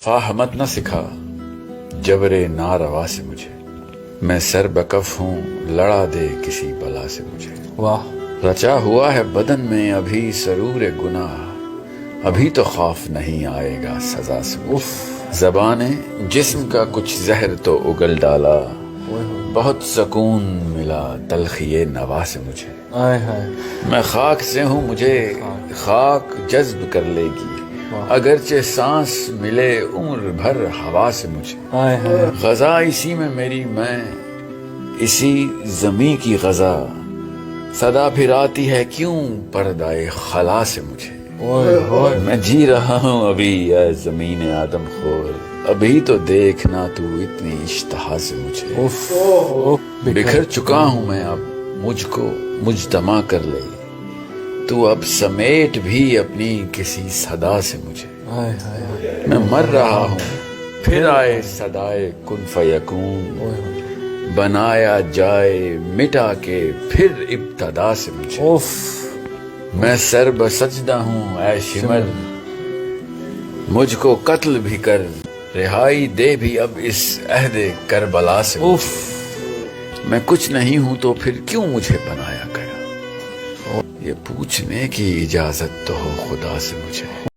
فاہمت نہ سکھا جبرے ناروا سے مجھے، میں سر بکف ہوں لڑا دے کسی بلا سے مجھے۔ واہ، رچا ہوا ہے بدن میں ابھی سرور گناہ، ابھی تو خوف نہیں آئے گا سزا سے مجھے۔ زبان جسم کا کچھ زہر تو اگل ڈالا، بہت سکون ملا تلخی نوا سے مجھے۔ آئے ہائے، میں خاک سے ہوں مجھے خاک جذب کر لے گی، اگرچہ سانس ملے عمر بھر ہوا سے مجھے۔ آئے ہائے، غذا اسی میں میری، میں اسی زمیں کی غذا، صدا پھر آتی ہے کیوں پردائے خلا سے مجھے۔ میں جی رہا ہوں ابھی اے زمین آدم خور، ابھی تو دیکھنا تو اتنی اشتہا سے مجھے۔ بکھر چکا ہوں میں اب، مجھ کو مجتمع کر لے تو اب سمیٹ بھی اپنی کسی صدا سے مجھے۔ آئے ہائے، میں مر رہا ہوں پھر آئے صدائے کن فیکون، بنایا جائے مٹا کے پھر ابتدا سے مجھے۔ میں سر بسجدہ ہوں اے شمر، مجھ کو قتل بھی کر رہائی دے بھی اب اس عہد کربلا سے مجھے۔ میں کچھ نہیں ہوں تو پھر کیوں مجھے بنایا گیا، یہ پوچھنے کی اجازت تو ہو خدا سے مجھے۔